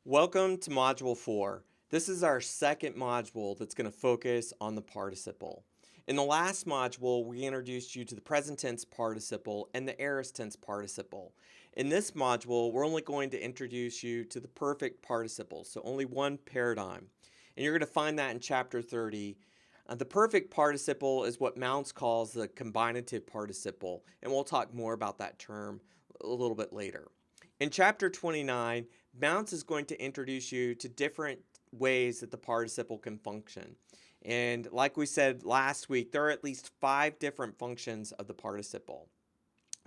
Welcome to Module 4. This is our second module that's going to focus on the participle. In the last module, we introduced you to the present tense participle and the aorist tense participle. In this module, we're only going to introduce you to the perfect participle, so only one paradigm. And you're going to find that in Chapter 30. The perfect participle is what Mounce calls the combinative participle, and we'll talk more about that term a little bit later. In Chapter 29, Mounce is going to introduce you to different ways that the participle can function. And like we said last week, there are at least 5 different functions of the participle.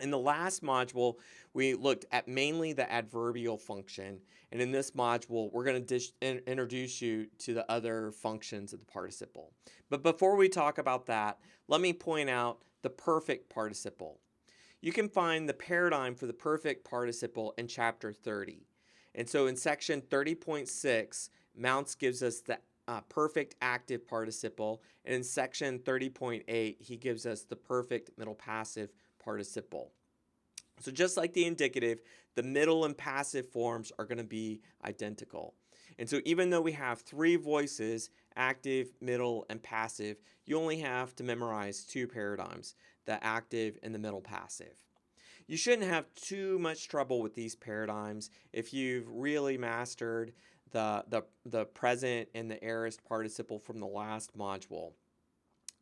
In the last module, we looked at mainly the adverbial function, and in this module, we're going to introduce you to the other functions of the participle. But before we talk about that, let me point out the perfect participle. You can find the paradigm for the perfect participle in Chapter 30. And so in section 30.6, Mounce gives us the perfect active participle, and in section 30.8, he gives us the perfect middle passive participle. So just like the indicative, the middle and passive forms are going to be identical. And so even though we have 3 voices, active, middle, and passive, you only have to memorize 2 paradigms, the active and the middle passive. You shouldn't have too much trouble with these paradigms if you've really mastered the present and the aorist participle from the last module.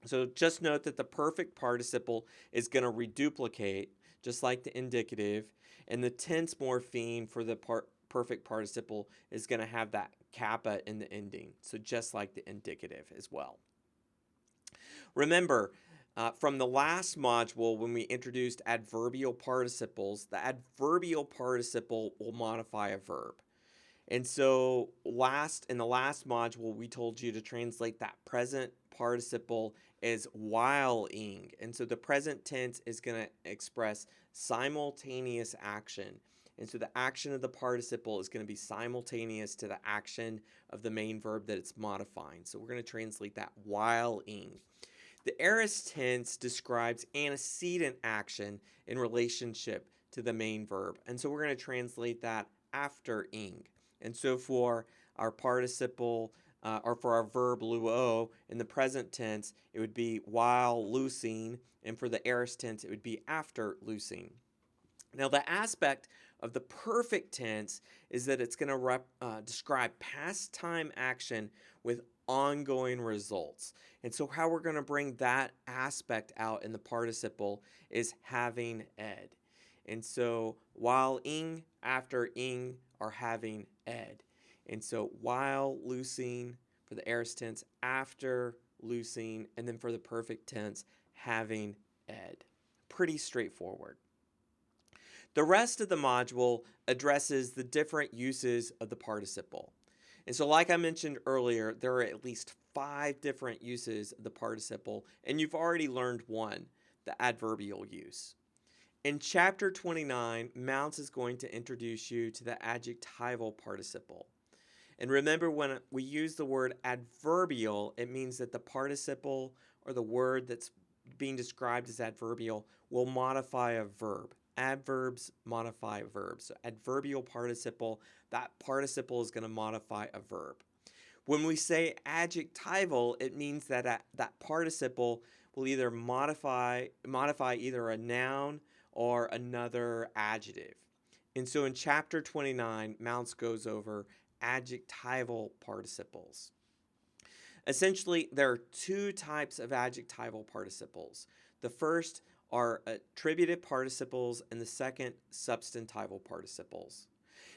So just note that the perfect participle is going to reduplicate just like the indicative, and the tense morpheme for the perfect participle is going to have that kappa in the ending, so just like the indicative as well. Remember, from the last module when we introduced adverbial participles, the adverbial participle will modify a verb. And so in the last module, we told you to translate that present participle as while-ing. And so the present tense is going to express simultaneous action. And so the action of the participle is going to be simultaneous to the action of the main verb that it's modifying. So we're going to translate that while-ing. The aorist tense describes antecedent action in relationship to the main verb. And so we're going to translate that after-ing. And so for our participle, or for our verb luo, in the present tense, it would be while loosing, and for the aorist tense, it would be after loosing. Now, the aspect of the perfect tense is that it's going to describe past time action with ongoing results. And so how we're going to bring that aspect out in the participle is having ed. And so while ing, after ing, are having ed. And so while loosing for the aorist tense, after loosing, and then for the perfect tense, having ed. Pretty straightforward. The rest of the module addresses the different uses of the participle. And so like I mentioned earlier, there are at least 5 different uses of the participle, and you've already learned one, the adverbial use. In Chapter 29, Mounce is going to introduce you to the adjectival participle. And remember, when we use the word adverbial, it means that the participle or the word that's being described as adverbial will modify a verb. Adverbs modify verbs. So adverbial participle, that participle is going to modify a verb. When we say adjectival, it means that that participle will either modify either a noun or another adjective. And so in Chapter 29, Mounce goes over adjectival participles. Essentially, there are 2 types of adjectival participles. The first are attributive participles, and the second, substantival participles.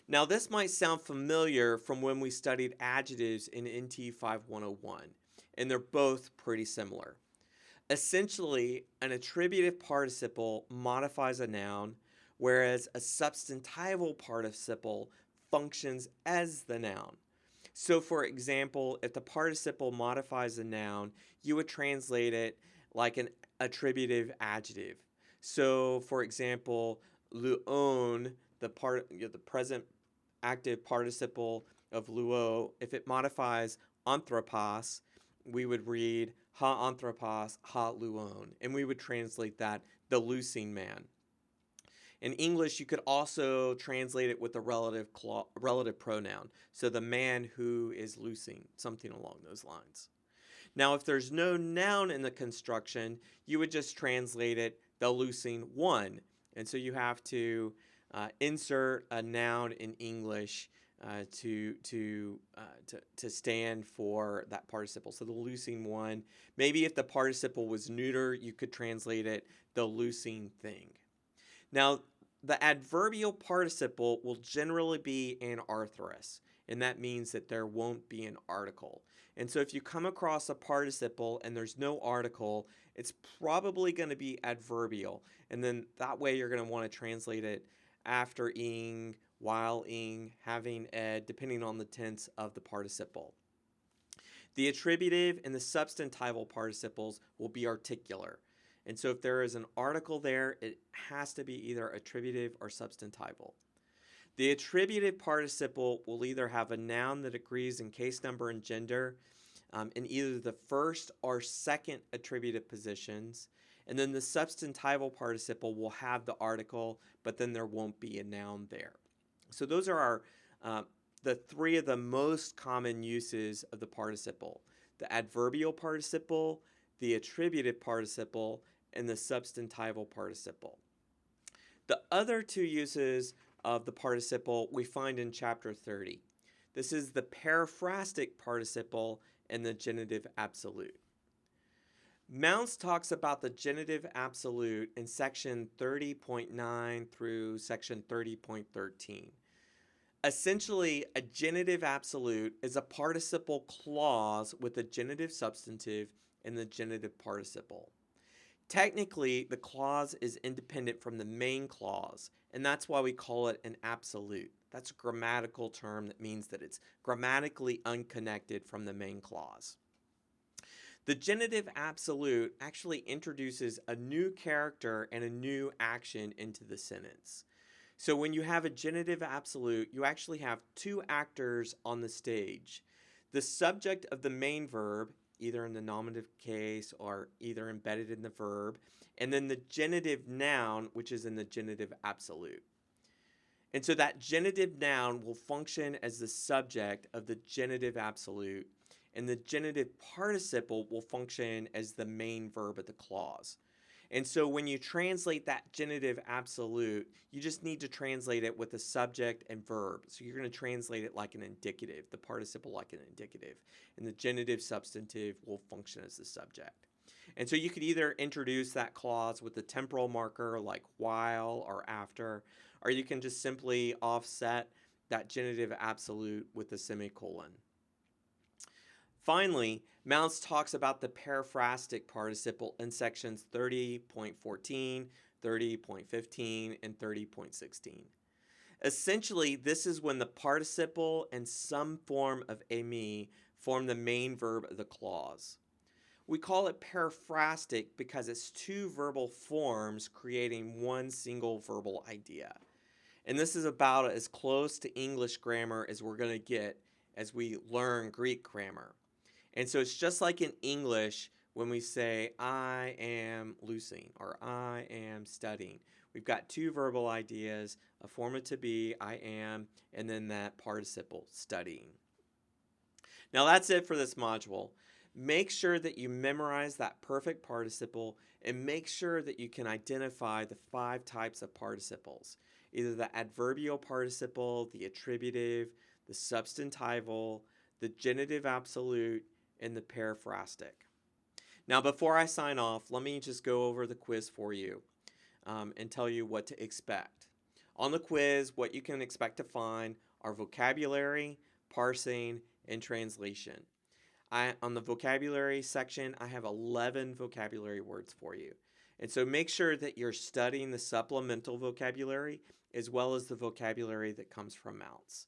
Now, this might sound familiar from when we studied adjectives in NT101, and they're both pretty similar. Essentially, an attributive participle modifies a noun, whereas a substantival participle functions as the noun. So, for example, if the participle modifies a noun, you would translate it like an attributive adjective. So, for example, luon, the present active participle of luo, if it modifies anthropos, we would read ha anthropos, ha luon, and we would translate that the loosing man. In English, you could also translate it with a relative pronoun. So the man who is loosing, something along those lines. Now, if there's no noun in the construction, you would just translate it the loosing one. And so you have to insert a noun in English to stand for that participle. So the loosing one. Maybe if the participle was neuter, you could translate it the loosing thing. Now, the adverbial participle will generally be anarthrous, and that means that there won't be an article. And so if you come across a participle and there's no article, it's probably going to be adverbial. And then that way you're going to want to translate it after ing, while ing, having ed, depending on the tense of the participle. The attributive and the substantival participles will be articular. And so if there is an article there, it has to be either attributive or substantival. The attributive participle will either have a noun that agrees in case number and gender in either the first or second attributive positions. And then the substantival participle will have the article, but then there won't be a noun there. So those are the three of the most common uses of the participle: the adverbial participle, the attributive participle, and the substantival participle. The other two uses of the participle we find in chapter 30. This is the periphrastic participle and the genitive absolute. Mounce talks about the genitive absolute in section 30.9 through section 30.13. Essentially, a genitive absolute is a participle clause with a genitive substantive and the genitive participle. Technically, the clause is independent from the main clause, and that's why we call it an absolute. That's a grammatical term that means that it's grammatically unconnected from the main clause. The genitive absolute actually introduces a new character and a new action into the sentence. So when you have a genitive absolute, you actually have two actors on the stage. The subject of the main verb, either in the nominative case or either embedded in the verb, and then the genitive noun, which is in the genitive absolute. And so that genitive noun will function as the subject of the genitive absolute, and the genitive participle will function as the main verb of the clause. And so when you translate that genitive absolute, you just need to translate it with the subject and verb. So you're going to translate it like an indicative, the participle like an indicative, and the genitive substantive will function as the subject. And so you could either introduce that clause with a temporal marker like while or after, or you can just simply offset that genitive absolute with a semicolon. Finally, Mounce talks about the periphrastic participle in sections 30.14, 30.15, and 30.16. Essentially, this is when the participle and some form of ame form the main verb of the clause. We call it periphrastic because it's two verbal forms creating one single verbal idea. And this is about as close to English grammar as we're going to get as we learn Greek grammar. And so it's just like in English when we say, I am loosing or I am studying. We've got two verbal ideas, a form of to be, I am, and then that participle, studying. Now that's it for this module. Make sure that you memorize that perfect participle and make sure that you can identify the 5 types of participles, either the adverbial participle, the attributive, the substantival, the genitive absolute, and the periphrastic. Now, before I sign off, let me just go over the quiz for you and tell you what to expect. On the quiz, what you can expect to find are vocabulary, parsing, and translation. On the vocabulary section, I have 11 vocabulary words for you. And so make sure that you're studying the supplemental vocabulary as well as the vocabulary that comes from Mounce.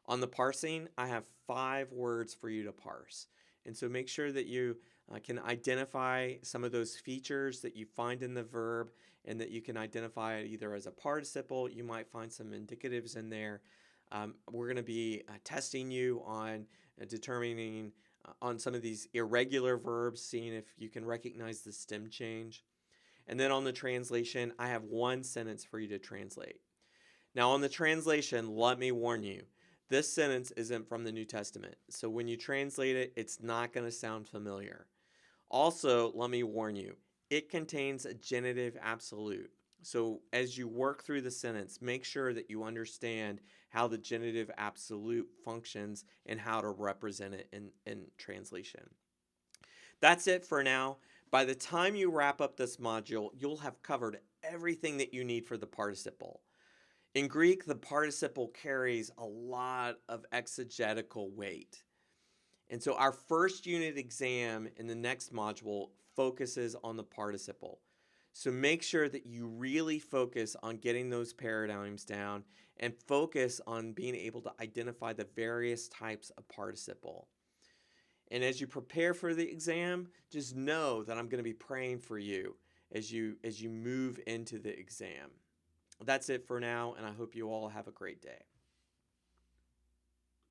On the parsing, I have 5 words for you to parse. And so make sure that you can identify some of those features that you find in the verb and that you can identify it either as a participle. You might find some indicatives in there. We're going to be testing you on determining on some of these irregular verbs, seeing if you can recognize the stem change. And then on the translation, I have one sentence for you to translate. Now, on the translation, let me warn you, this sentence isn't from the New Testament. So when you translate it, it's not going to sound familiar. Also, let me warn you, it contains a genitive absolute. So as you work through the sentence, make sure that you understand how the genitive absolute functions and how to represent it in translation. That's it for now. By the time you wrap up this module, you'll have covered everything that you need for the participle. In Greek, the participle carries a lot of exegetical weight. And so our first unit exam in the next module focuses on the participle. So make sure that you really focus on getting those paradigms down and focus on being able to identify the various types of participle. And as you prepare for the exam, just know that I'm going to be praying for you as you move into the exam. That's it for now, and I hope you all have a great day.